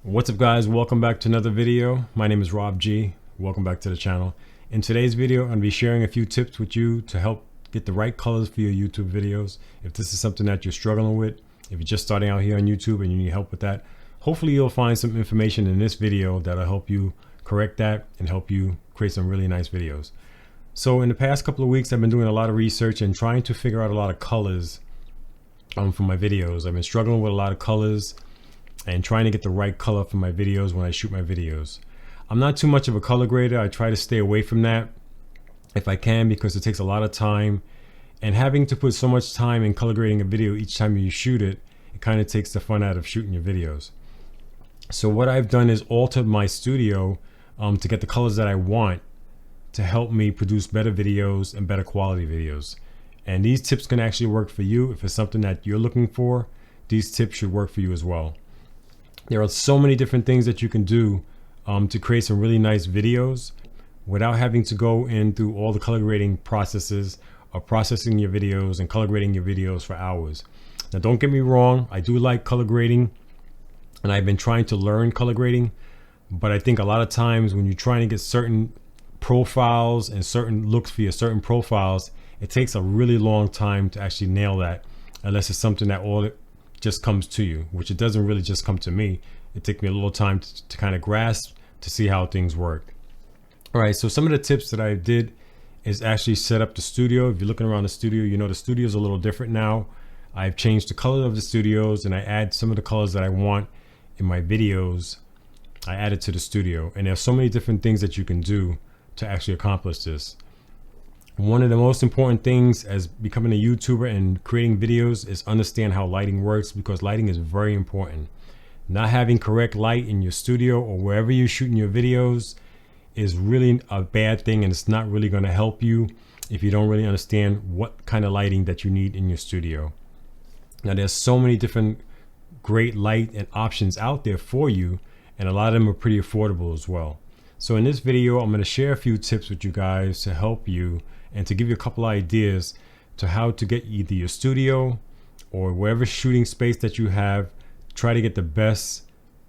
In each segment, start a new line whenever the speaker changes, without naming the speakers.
What's up guys, welcome back to another video. My name is Rob G. Welcome back to the channel. In today's video, I'm going to be sharing a few tips with you to help get the right colors for your YouTube videos. If this is something that you're struggling with, if you're just starting out here on YouTube and you need help with that, hopefully you'll find some information in this video that'll help you correct that and help you create some really nice videos. So in the past couple of weeks, I've been doing a lot of research and trying to figure out a lot of colors for my videos. I've been struggling with a lot of colors and trying to get the right color for my videos when I shoot my videos. I'm not too much of a color grader. I try to stay away from that if I can because it takes a lot of time, and having to put so much time in color grading a video each time you shoot it, it kind of takes the fun out of shooting your videos. So what I've done is altered my studio to get the colors that I want to help me produce better videos and better quality videos. And these tips can actually work for you. If it's something that you're looking for, these tips should work for you as well. There are so many different things that you can do to create some really nice videos without having to go in through all the color grading processes of processing your videos and color grading your videos for hours. Now, don't get me wrong, I do like color grading and I've been trying to learn color grading, but I think a lot of times when you're trying to get certain profiles and certain looks for your certain profiles, it takes a really long time to actually nail that, unless it's something that all it just comes to you, which it doesn't really just come to me. It took me a little time to kind of grasp to see how things work. All right, so some of the tips that I did is actually set up the studio. If you're looking around the studio, you know the studio is a little different now. I've changed the color of the studios and I add some of the colors that I want in my videos. I added to the studio, and there's so many different things that you can do to actually accomplish this. One of the most important things as becoming a YouTuber and creating videos is understand how lighting works, because lighting is very important. Not having correct light in your studio or wherever you're shooting your videos is really a bad thing, and it's not really going to help you if you don't really understand what kind of lighting that you need in your studio. Now, there's so many different great light and options out there for you, and a lot of them are pretty affordable as well. So in this video, I'm going to share a few tips with you guys to help you and to give you a couple ideas to how to get either your studio or wherever shooting space that you have, try to get the best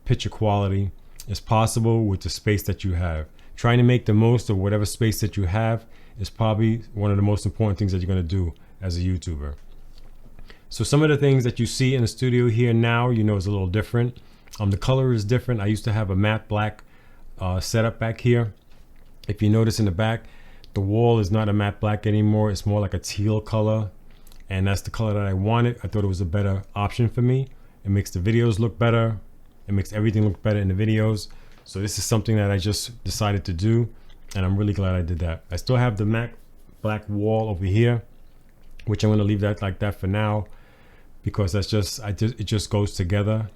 picture quality as possible with the space that you have. Trying to make the most of whatever space that you have is probably one of the most important things that you're going to do as a YouTuber. So some of the things that you see in the studio here now, you know, is a little different. The color is different. I used to have a matte black setup back here. If you notice in the back, the wall is not a matte black anymore. It's more like a teal color, and that's the color that I wanted. I thought it was a better option for me. It makes the videos look better. It makes everything look better in the videos. So this is something that I just decided to do, and I'm really glad I did that. I still have the matte black wall over here, which I'm going to leave that like that for now, because that's just it just goes together,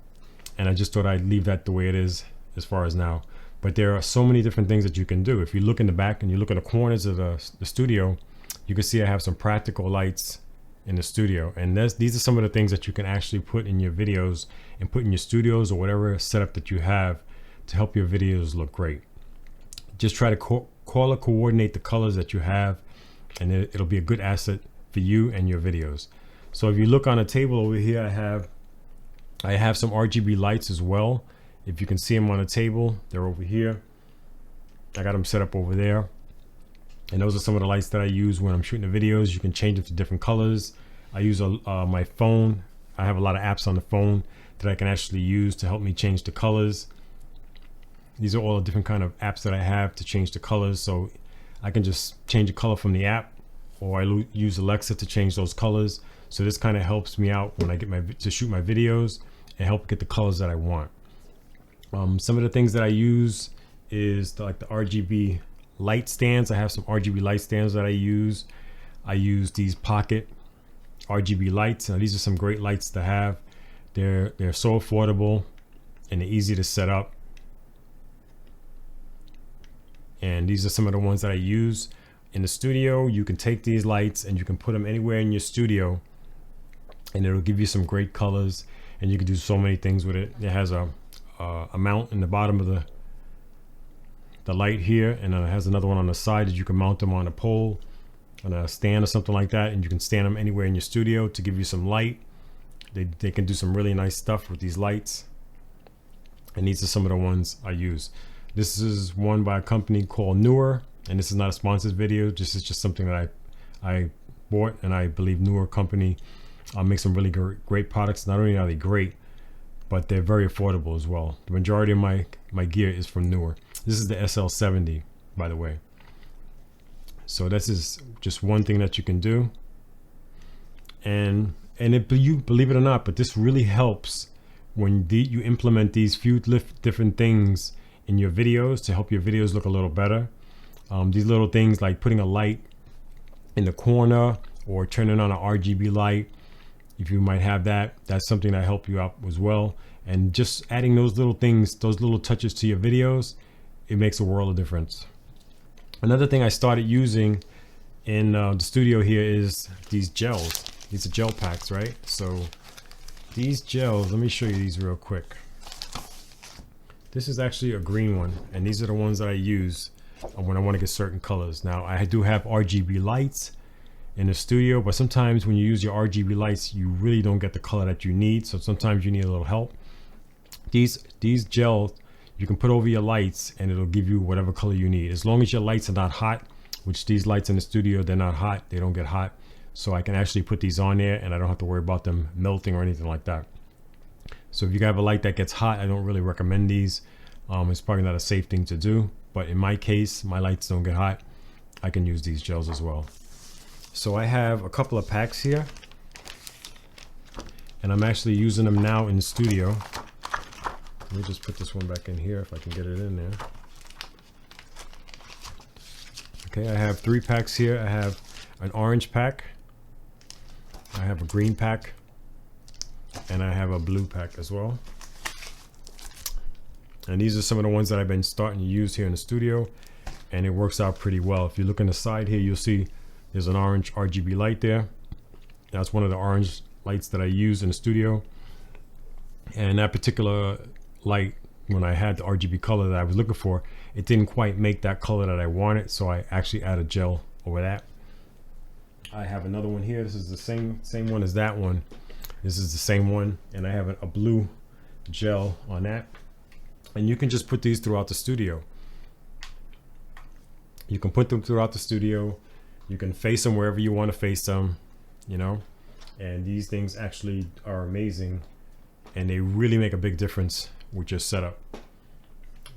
and I just thought I'd leave that the way it is as far as now. But there are so many different things that you can do. If you look in the back and you look at the corners of the studio, you can see I have some practical lights in the studio. And these are some of the things that you can actually put in your videos and put in your studios or whatever setup that you have to help your videos look great. Just try to color coordinate the colors that you have, and it'll be a good asset for you and your videos. So if you look on a table over here, I have some RGB lights as well. If you can see them on the table, they're over here. I got them set up over there. And those are some of the lights that I use when I'm shooting the videos. You can change it to different colors. I use my phone. I have a lot of apps on the phone that I can actually use to help me change the colors. These are all the different kind of apps that I have to change the colors. So I can just change the color from the app, or I use Alexa to change those colors. So this kind of helps me out when I get to shoot my videos and help get the colors that I want. Some of the things that I use is like the RGB light stands. I have some RGB light stands that I use. I use these pocket RGB lights. Now, these are some great lights to have. They're so affordable and they're easy to set up. And these are some of the ones that I use in the studio. You can take these lights and you can put them anywhere in your studio, and it'll give you some great colors, and you can do so many things with it. It has a mount in the bottom of the light here, and it has another one on the side that you can mount them on a pole, on a stand or something like that, and you can stand them anywhere in your studio to give you some light. They can do some really nice stuff with these lights. And these are some of the ones I use. This is one by a company called Newer, and this is not a sponsored video. This is just something that I bought, and I believe Newer company makes some really great products. Not only are they great, but they're very affordable as well. The majority of my gear is from Newer. This is the SL70, by the way. So this is just one thing that you can do. And you believe it or not, but this really helps when you implement these few different things in your videos to help your videos look a little better. These little things like putting a light in the corner or turning on an RGB light, if you might have that, that's something that help you out as well. And just adding those little things, those little touches to your videos, it makes a world of difference. Another thing I started using in the studio here is these gels. These are gel packs, right? So these gels, let me show you these real quick. This is actually a green one, and these are the ones that I use when I want to get certain colors. Now I do have RGB lights in the studio, but sometimes when you use your RGB lights, you really don't get the color that you need. So sometimes you need a little help. These gels you can put over your lights, and it'll give you whatever color you need, as long as your lights are not hot, which these lights in the studio, they're not hot, they don't get hot. So I can actually put these on there, and I don't have to worry about them melting or anything like that. So if you have a light that gets hot, I don't really recommend these. It's probably not a safe thing to do, but in my case, my lights don't get hot. I can use these gels as well. So I have a couple of packs here, and I'm actually using them now in the studio. Let me just put this one back in here if I can get it in there. Okay, I have 3 packs here. I have an orange pack, I have a green pack, and I have a blue pack as well. And these are some of the ones that I've been starting to use here in the studio, and it works out pretty well. If you look on the side here, you'll see there's an orange RGB light there. That's one of the orange lights that I use in the studio. And that particular light, when I had the RGB color that I was looking for, it didn't quite make that color that I wanted, so I actually added gel over that. I have another one here. This is the same one as that one. This is the same one, and I have a blue gel on that. And you can just put these throughout the studio. You can put them throughout the studio. You can face them wherever you want to face them, you know. And these things actually are amazing, and they really make a big difference with your setup.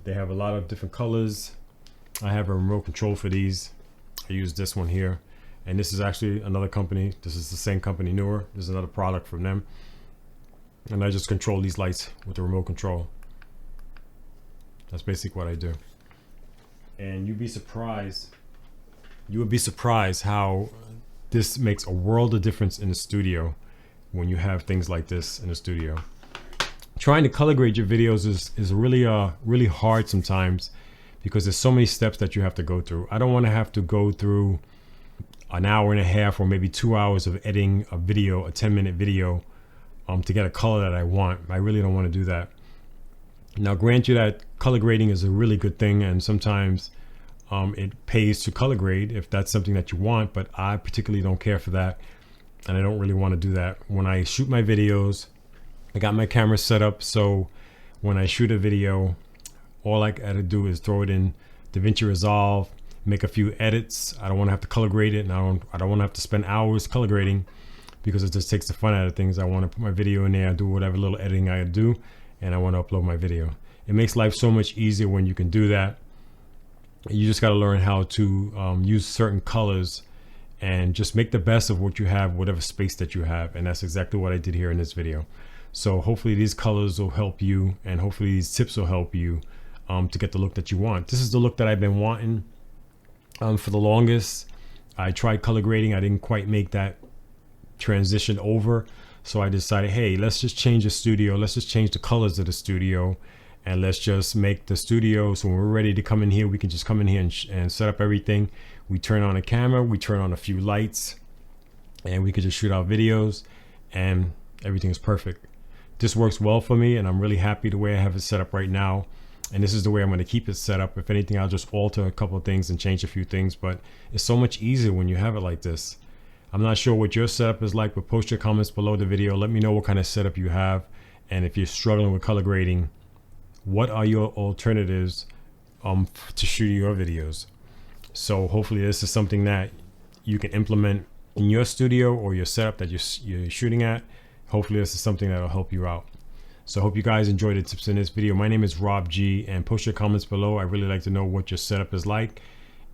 They have a lot of different colors. I have a remote control for these. I use this one here, and this is actually another company. This is the same company, Newer. This is another product from them, and I just control these lights with the remote control. That's basically what I do. And you would be surprised how this makes a world of difference in the studio when you have things like this in the studio. Trying to color grade your videos is really hard sometimes, because there's so many steps that you have to go through. I don't want to have to go through an hour and a half or maybe 2 hours of editing a video, a 10-minute video, to get a color that I want. I really don't want to do that. Now, grant you that color grading is a really good thing, and sometimes it pays to color grade if that's something that you want, but I particularly don't care for that, and I don't really want to do that. When I shoot my videos, I got my camera set up so when I shoot a video, all I gotta do is throw it in DaVinci Resolve, make a few edits. I don't want to have to color grade it, and I don't want to have to spend hours color grading, because it just takes the fun out of things. I want to put my video in there, do whatever little editing I do, and I want to upload my video. It makes life so much easier when you can do that. You just got to learn how to use certain colors and just make the best of what you have, whatever space that you have. And that's exactly what I did here in this video. So hopefully these colors will help you, and hopefully these tips will help you to get the look that you want. This is the look that I've been wanting for the longest. I tried color grading. I didn't quite make that transition over. So I decided, hey, let's just change the studio. Let's just change the colors of the studio, and let's just make the studio so when we're ready to come in here, we can just come in here and set up everything. We turn on a camera, we turn on a few lights, and we could just shoot our videos, and everything is perfect. This works well for me, and I'm really happy the way I have it set up right now. And this is the way I'm going to keep it set up. If anything, I'll just alter a couple of things and change a few things, but it's so much easier when you have it like this. I'm not sure what your setup is like, but post your comments below the video. Let me know what kind of setup you have, and if you're struggling with color grading, what are your alternatives to shooting your videos. So hopefully this is something that you can implement in your studio or your setup that you're shooting at. Hopefully this is something that will help you out. So I hope you guys enjoyed the tips in this video. My name is Rob G, and post your comments below. I really like to know what your setup is like,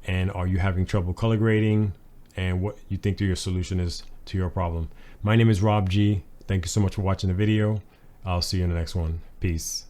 and are you having trouble color grading, and what you think your solution is to your problem. My name is Rob G. Thank you so much for watching the video. I'll see you in the next one. Peace.